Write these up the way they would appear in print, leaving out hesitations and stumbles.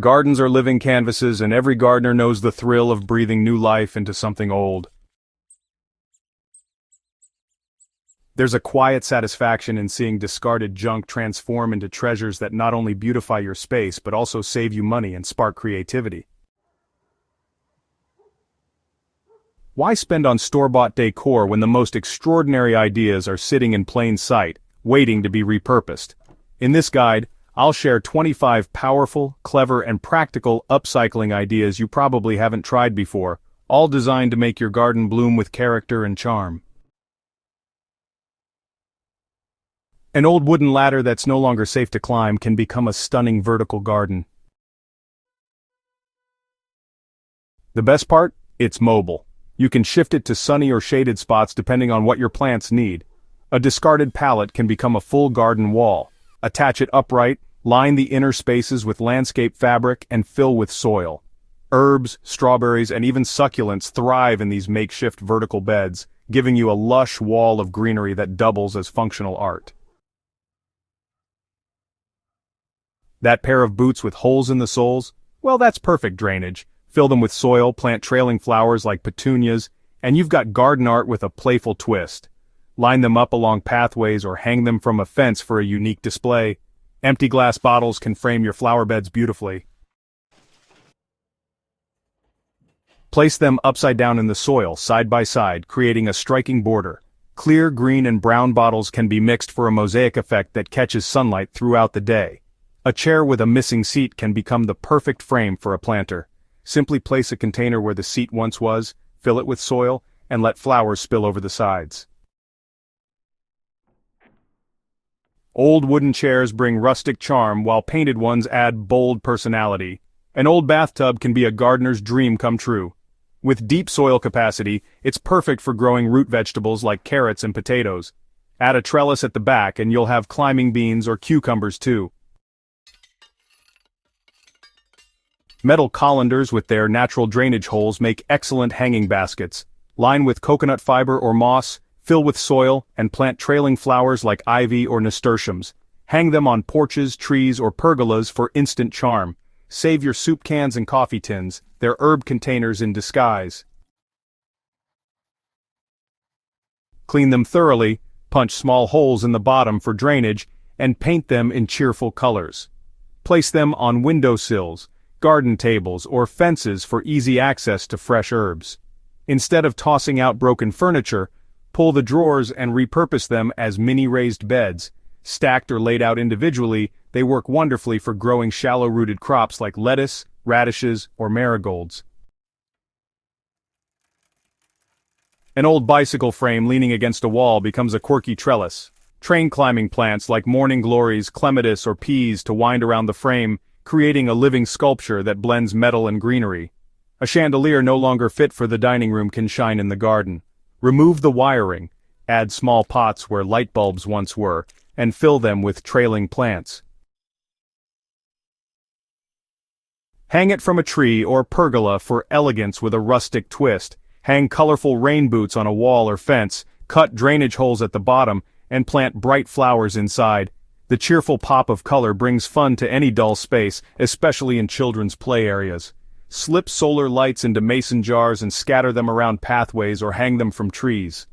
Gardens are living canvases, and every gardener knows the thrill of breathing new life into something old. There's a quiet satisfaction in seeing discarded junk transform into treasures that not only beautify your space but also save you money and spark creativity. Why spend on store-bought decor when the most extraordinary ideas are sitting in plain sight, waiting to be repurposed? In this guide, I'll share 25 powerful, clever, and practical upcycling ideas you probably haven't tried before, all designed to make your garden bloom with character and charm. An old wooden ladder that's no longer safe to climb can become a stunning vertical garden. The best part? It's mobile. You can shift it to sunny or shaded spots depending on what your plants need. A discarded pallet can become a full garden wall. Attach it upright, line the inner spaces with landscape fabric, and fill with soil. Herbs, strawberries, and even succulents thrive in these makeshift vertical beds, giving you a lush wall of greenery that doubles as functional art. That pair of boots with holes in the soles? Well, that's perfect drainage. Fill them with soil, plant trailing flowers like petunias, and you've got garden art with a playful twist. Line them up along pathways or hang them from a fence for a unique display. Empty glass bottles can frame your flower beds beautifully. Place them upside down in the soil, side by side, creating a striking border. Clear, green, and brown bottles can be mixed for a mosaic effect that catches sunlight throughout the day. A chair with a missing seat can become the perfect frame for a planter. Simply place a container where the seat once was, fill it with soil, and let flowers spill over the sides. Old wooden chairs bring rustic charm while painted ones add bold personality. An old bathtub can be a gardener's dream come true. With deep soil capacity, it's perfect for growing root vegetables like carrots and potatoes. Add a trellis at the back and you'll have climbing beans or cucumbers too. Metal colanders with their natural drainage holes make excellent hanging baskets. Line with coconut fiber or moss, fill with soil, and plant trailing flowers like ivy or nasturtiums. Hang them on porches, trees, or pergolas for instant charm. Save your soup cans and coffee tins, they're herb containers in disguise. Clean them thoroughly, punch small holes in the bottom for drainage, and paint them in cheerful colors. Place them on windowsills, garden tables, or fences for easy access to fresh herbs. Instead of tossing out broken furniture, pull the drawers and repurpose them as mini raised beds. Stacked or laid out individually, they work wonderfully for growing shallow-rooted crops like lettuce, radishes, or marigolds. An old bicycle frame leaning against a wall becomes a quirky trellis. Train climbing plants like morning glories, clematis, or peas to wind around the frame, creating a living sculpture that blends metal and greenery. A chandelier no longer fit for the dining room can shine in the garden. Remove the wiring, add small pots where light bulbs once were, and fill them with trailing plants. Hang it from a tree or pergola for elegance with a rustic twist. Hang colorful rain boots on a wall or fence, cut drainage holes at the bottom, and plant bright flowers inside. The cheerful pop of color brings fun to any dull space, especially in children's play areas. Slip solar lights into mason jars and scatter them around pathways or hang them from trees.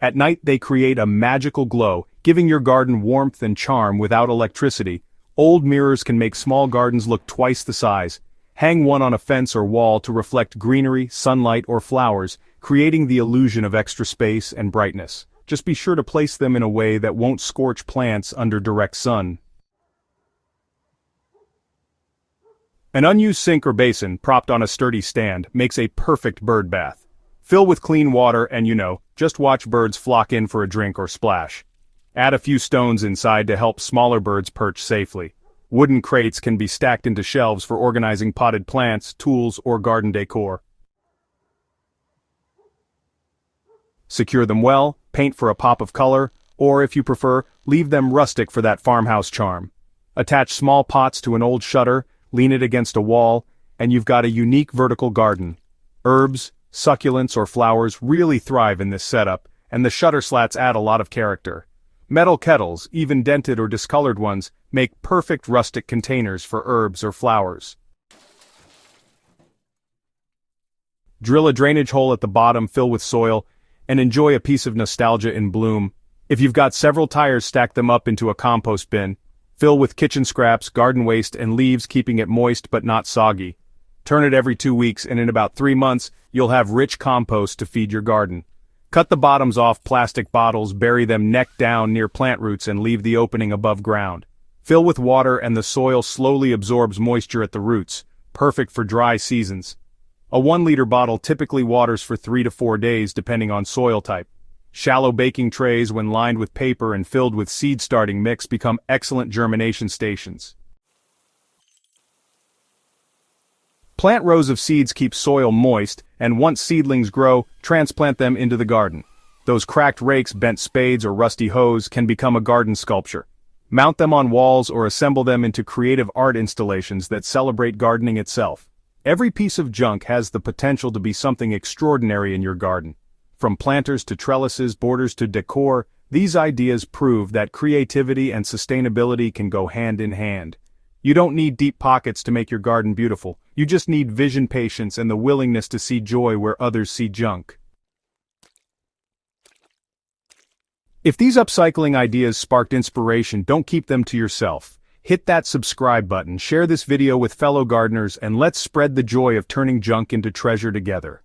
At night they create a magical glow, giving your garden warmth and charm without electricity. Old mirrors can make small gardens look twice the size. Hang one on a fence or wall to reflect greenery, sunlight, or flowers, creating the illusion of extra space and brightness. Just be sure to place them in a way that won't scorch plants under direct sun. An unused sink or basin, propped on a sturdy stand, makes a perfect bird bath. Fill with clean water and just watch birds flock in for a drink or splash. Add a few stones inside to help smaller birds perch safely. Wooden crates can be stacked into shelves for organizing potted plants, tools, or garden decor. Secure them well, paint for a pop of color, or if you prefer, leave them rustic for that farmhouse charm. Attach small pots to an old shutter, lean it against a wall, and you've got a unique vertical garden. Herbs, succulents, or flowers really thrive in this setup, and the shutter slats add a lot of character. Metal kettles, even dented or discolored ones, make perfect rustic containers for herbs or flowers. Drill a drainage hole at the bottom, fill with soil, and enjoy a piece of nostalgia in bloom. If you've got several tires, stack them up into a compost bin. Fill with kitchen scraps, garden waste, and leaves, keeping it moist but not soggy. Turn it every 2 weeks, and in about 3 months, you'll have rich compost to feed your garden. Cut the bottoms off plastic bottles, bury them neck down near plant roots, and leave the opening above ground. Fill with water, and the soil slowly absorbs moisture at the roots, perfect for dry seasons. A 1-liter bottle typically waters for 3 to 4 days depending on soil type. Shallow baking trays, when lined with paper and filled with seed-starting mix, become excellent germination stations. Plant rows of seeds keep soil moist, and once seedlings grow, transplant them into the garden. Those cracked rakes, bent spades, or rusty hoes can become a garden sculpture. Mount them on walls or assemble them into creative art installations that celebrate gardening itself. Every piece of junk has the potential to be something extraordinary in your garden. From planters to trellises, borders to decor, these ideas prove that creativity and sustainability can go hand in hand. You don't need deep pockets to make your garden beautiful. You just need vision, patience, and the willingness to see joy where others see junk. If these upcycling ideas sparked inspiration, don't keep them to yourself. Hit that subscribe button, share this video with fellow gardeners, and let's spread the joy of turning junk into treasure together.